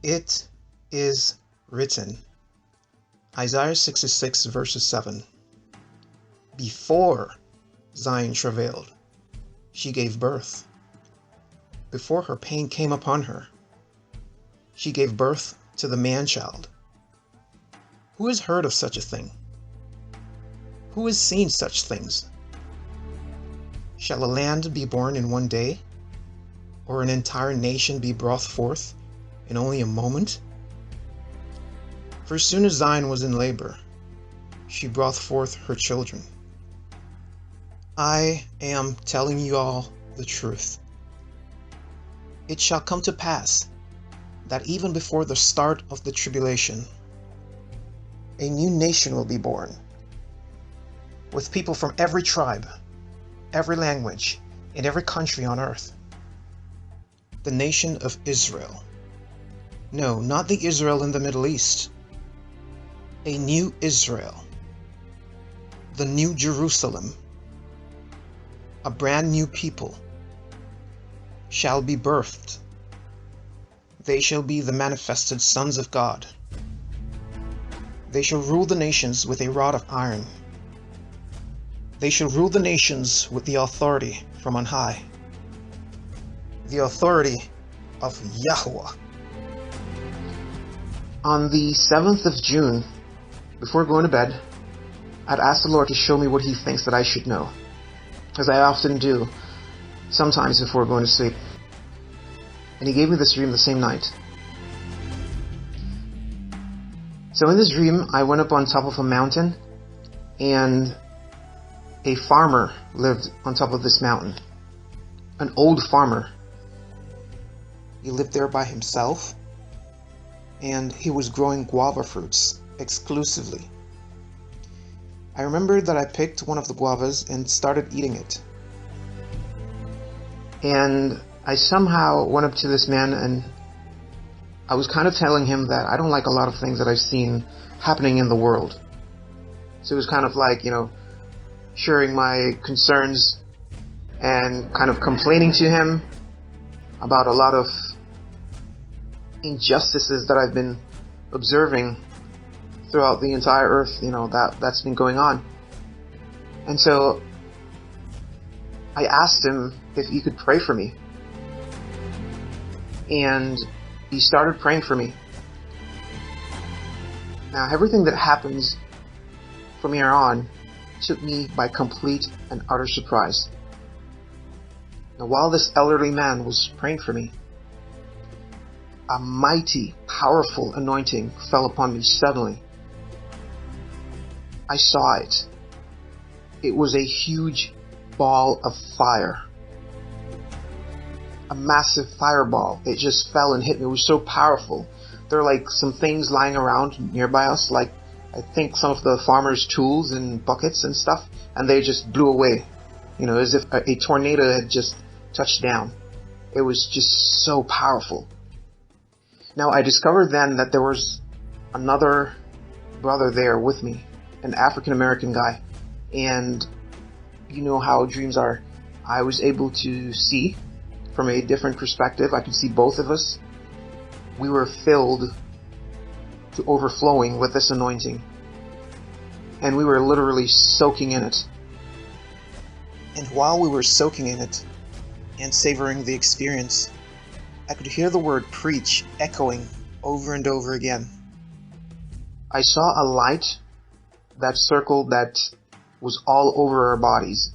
It is written. Isaiah 66 verses 7. Before Zion travailed, she gave birth. Before her pain came upon her, she gave birth to the Manchild. Who has heard of such a thing? Who has seen such things? Shall a land be born in one day, or an entire nation be brought forth in only a moment? For as soon as Zion was in labor, she brought forth her children. I am telling you all the truth. It shall come to pass that even before the start of the tribulation, a new nation will be born, with people from every tribe, every language, and every country on earth. The nation of Israel. No, not the Israel in the Middle East. A new Israel. The new Jerusalem. A brand new people shall be birthed. They shall be the manifested sons of God. They shall rule the nations with a rod of iron. They shall rule the nations with the authority from on high. The authority of Yahweh. On the 7th of June, before going to bed, I'd asked the Lord to show me what He thinks that I should know, as I often do, sometimes before going to sleep. And He gave me this dream the same night. So in this dream, I went up on top of a mountain, and a farmer lived on top of this mountain. An old farmer. He lived there by himself, and he was growing guava fruits exclusively. I remember that I picked one of the guavas and started eating it. And I somehow went up to this man, and I was kind of telling him that I don't like a lot of things that I've seen happening in the world. So it was kind of like, sharing my concerns and kind of complaining to him about a lot of injustices that I've been observing throughout the entire earth, that's been going on. And so I asked him if he could pray for me. And he started praying for me. Now, everything that happens from here on took me by complete and utter surprise. Now, while this elderly man was praying for me, a mighty, powerful anointing fell upon me suddenly. I saw it. It was a huge ball of fire. A massive fireball. It just fell and hit me. It was so powerful. There are like some things lying around nearby us, like I think some of the farmers' tools and buckets and stuff, and they just blew away, as if a tornado had just touched down. It was just so powerful. Now, I discovered then that there was another brother there with me, an African-American guy, and you know how dreams are. I was able to see from a different perspective. I could see both of us. We were filled to overflowing with this anointing, and we were literally soaking in it. And while we were soaking in it and savoring the experience, I could hear the word preach echoing over and over again. I saw a light that circled that was all over our bodies,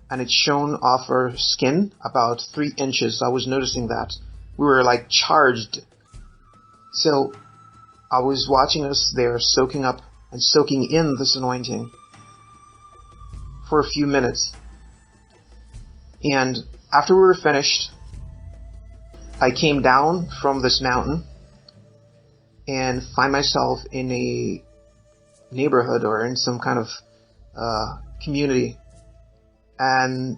and it shone off our skin about 3 inches. I was noticing that. We were like charged. So I was watching us there soaking up and soaking in this anointing for a few minutes. And after we were finished, I came down from this mountain and find myself in a neighborhood or in some kind of community. And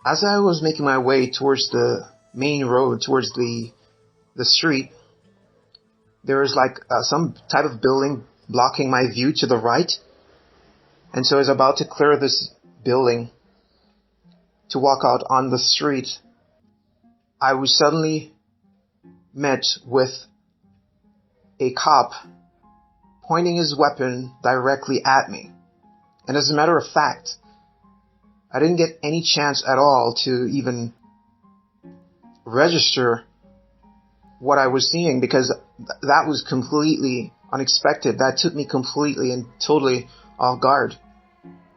as I was making my way towards the main road, towards the street, there was like some type of building blocking my view to the right. And so I was about to clear this building to walk out on the street. I was suddenly met with a cop pointing his weapon directly at me. And as a matter of fact, I didn't get any chance at all to even register what I was seeing, because that was completely unexpected. That took me completely and totally off guard.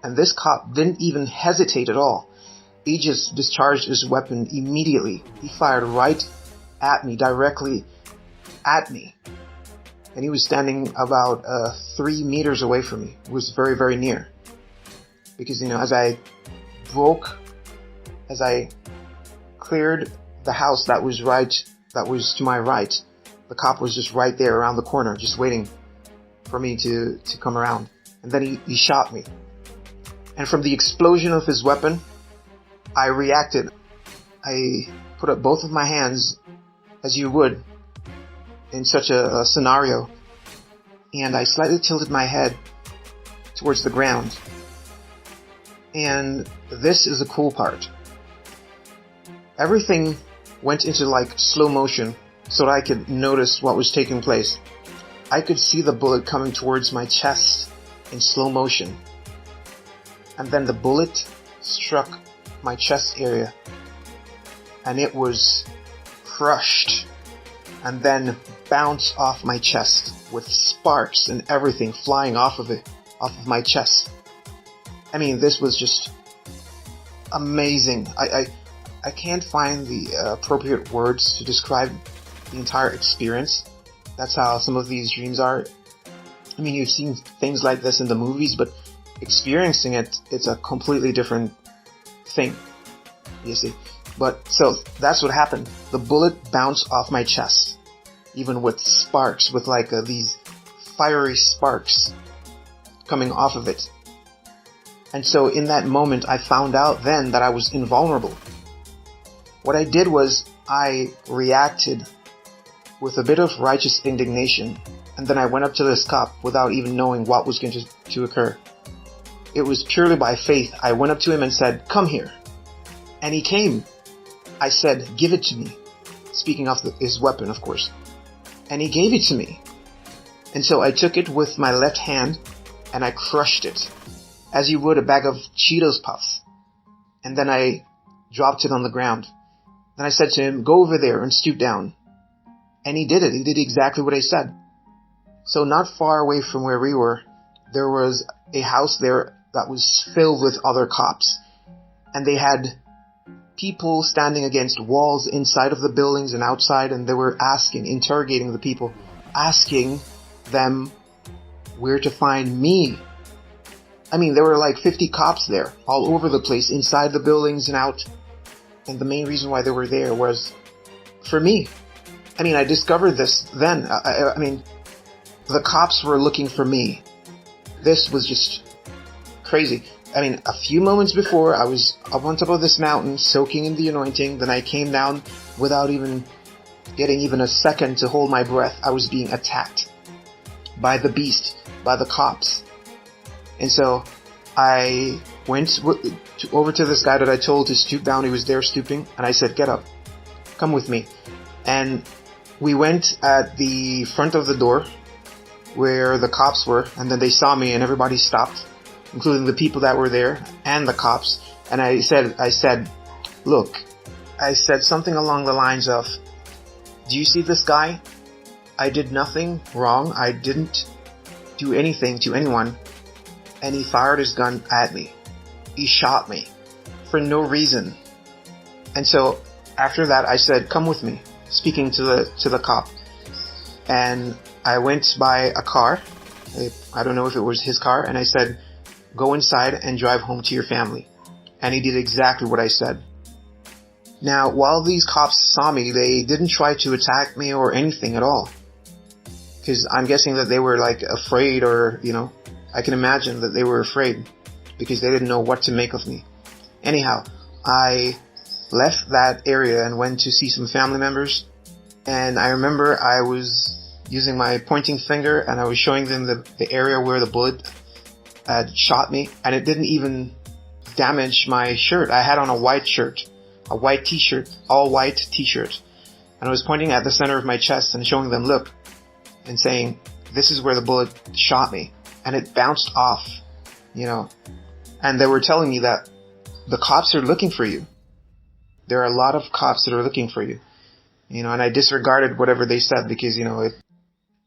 And this cop didn't even hesitate at all. He just discharged his weapon immediately. He fired right at me, directly at me. And he was standing about 3 meters away from me. It was very, very near. Because, as I cleared the house that was to my right, the cop was just right there around the corner, just waiting for me to come around. And then he shot me. And from the explosion of his weapon, I reacted. I put up both of my hands, as you would in such a scenario, and I slightly tilted my head towards the ground. And this is the cool part. Everything went into like slow motion so that I could notice what was taking place. I could see the bullet coming towards my chest in slow motion. And then the bullet struck my chest area, and it was crushed and then bounced off my chest with sparks and everything flying off of my chest. I mean, this was just amazing. I can't find the appropriate words to describe the entire experience. That's how some of these dreams are. I mean, you've seen things like this in the movies, but experiencing it's a completely different thing, you see. But so that's what happened. The bullet bounced off my chest, even with sparks, with like these fiery sparks coming off of it. And so in that moment, I found out then that I was invulnerable. What I did was I reacted with a bit of righteous indignation, and then I went up to this cop without even knowing what was going to occur. It was purely by faith. I went up to him and said, "Come here." And he came. I said, "Give it to me." Speaking of his weapon, of course. And he gave it to me. And so I took it with my left hand and I crushed it, as you would a bag of Cheetos Puffs. And then I dropped it on the ground. Then I said to him, "Go over there and stoop down." And he did it. He did exactly what I said. So not far away from where we were, there was a house there that was filled with other cops. And they had people standing against walls inside of the buildings and outside, and they were interrogating the people, asking them where to find me. I mean, there were like 50 cops there, all over the place, inside the buildings and out. And the main reason why they were there was for me. I mean, I discovered this then. I mean, the cops were looking for me. This was just crazy. I mean, a few moments before, I was up on top of this mountain, soaking in the anointing. Then I came down without even getting even a second to hold my breath. I was being attacked by the beast, by the cops. And so I went over to this guy that I told to stoop down. He was there stooping. And I said, "Get up. Come with me." And we went at the front of the door where the cops were. And then they saw me and everybody stopped, including the people that were there and the cops. And I said, "Look," I said something along the lines of, "Do you see this guy? I did nothing wrong. I didn't do anything to anyone. And he fired his gun at me. He shot me for no reason." And so after that, I said, "Come with me," speaking to the cop. And I went by a car. I don't know if it was his car. And I said, "Go inside and drive home to your family." And he did exactly what I said. Now, while these cops saw me, they didn't try to attack me or anything at all. Because I'm guessing that they were like afraid, or, I can imagine that they were afraid because they didn't know what to make of me. Anyhow, I left that area and went to see some family members. And I remember I was using my pointing finger and I was showing them the area where the bullet had shot me. And it didn't even damage my shirt. I had on a white shirt, a white t-shirt, all white t-shirt. And I was pointing at the center of my chest and showing them, "Look." and saying, this is where the bullet shot me. And it bounced off, And they were telling me that the cops are looking for you. There are a lot of cops that are looking for you. And I disregarded whatever they said because, it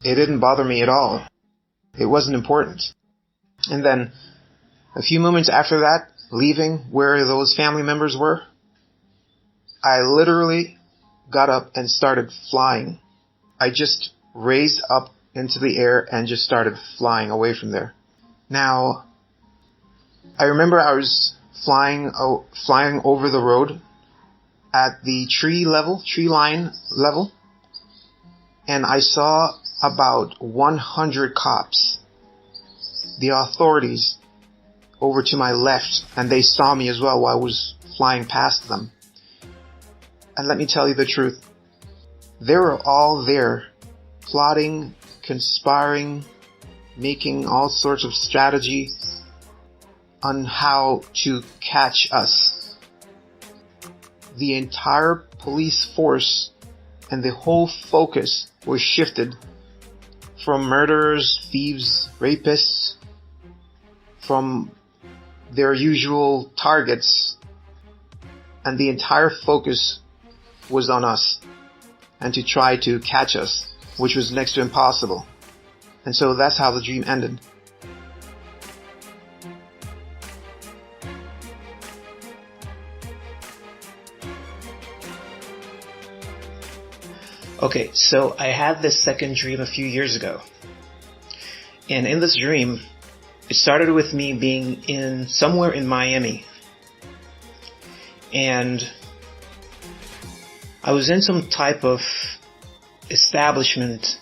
didn't bother me at all. It wasn't important. And then a few moments after that, leaving where those family members were, I literally got up and started flying. I just raised up into the air and just started flying away from there. Now, I remember I was flying over the road at the tree line level, and I saw about 100 cops, the authorities, over to my left, and they saw me as well while I was flying past them. And let me tell you the truth, they were all there, plotting, conspiring, making all sorts of strategy on how to catch us. The entire police force and the whole focus was shifted from murderers, thieves, rapists, from their usual targets, and the entire focus was on us and to try to catch us, which was next to impossible. And so that's how the dream ended. Okay, so I had this second dream a few years ago. And in this dream, it started with me being somewhere in Miami. And I was in some type of establishment,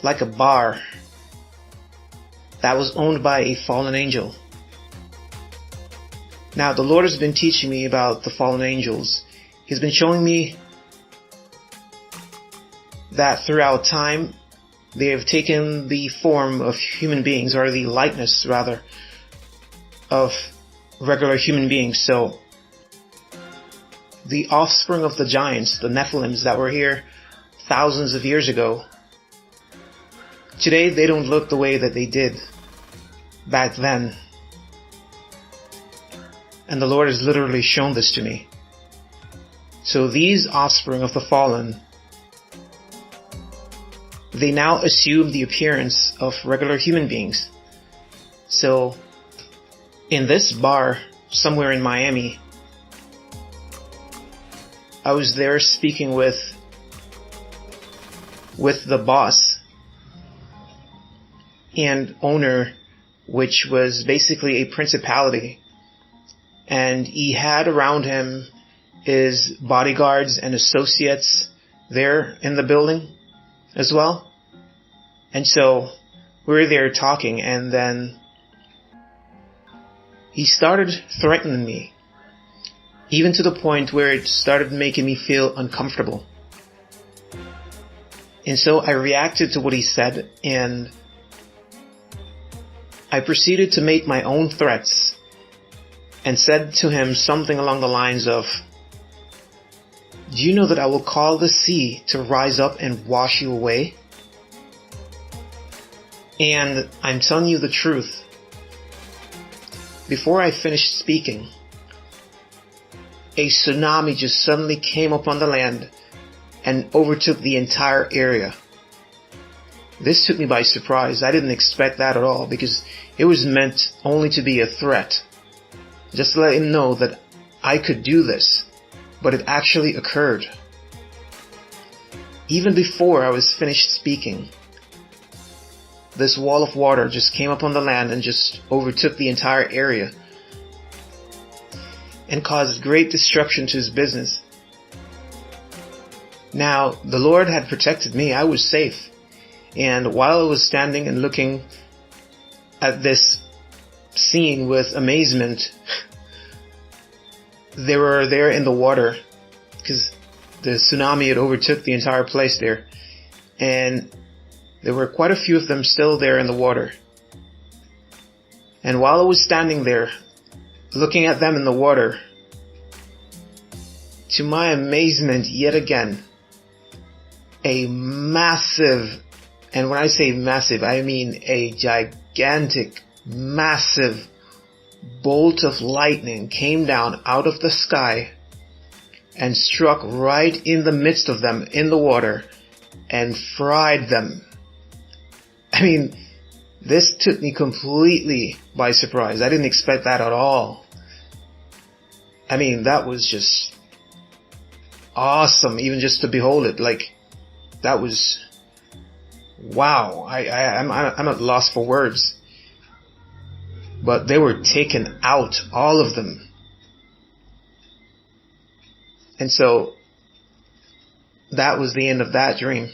like a bar, that was owned by a fallen angel. Now, the Lord has been teaching me about the fallen angels. He's been showing me that throughout time, they have taken the form of human beings, or the likeness, rather, of regular human beings. So, the offspring of the giants, the Nephilims that were here thousands of years ago, today they don't look the way that they did back then. And the Lord has literally shown this to me. So these offspring of the fallen, they now assume the appearance of regular human beings. So, in this bar, somewhere in Miami, I was there speaking with the boss and owner, which was basically a principality. And he had around him his bodyguards and associates there in the building as well. And so we were there talking, and then he started threatening me, even to the point where it started making me feel uncomfortable. And so I reacted to what he said, and I proceeded to make my own threats and said to him something along the lines of, "Do you know that I will call the sea to rise up and wash you away? And I'm telling you the truth. Before I finished speaking, a tsunami just suddenly came upon the land and overtook the entire area. This took me by surprise. I didn't expect that at all, because it was meant only to be a threat, just to let him know that I could do this. But it actually occurred. Even before I was finished speaking, this wall of water just came up on the land and just overtook the entire area and caused great destruction to his business. Now, the Lord had protected me. I was safe. And while I was standing and looking at this scene with amazement, they were there in the water, because the tsunami had overtook the entire place there, and there were quite a few of them still there in the water. And while I was standing there looking at them in the water, to my amazement yet again, a massive, and when I say massive, I mean a gigantic, massive bolt of lightning came down out of the sky and struck right in the midst of them in the water and fried them. I mean, this took me completely by surprise. I didn't expect that at all. I mean, that was just awesome, even just to behold it. Like, that was, wow. I'm at a loss for words. But they were taken out, all of them. And so, that was the end of that dream.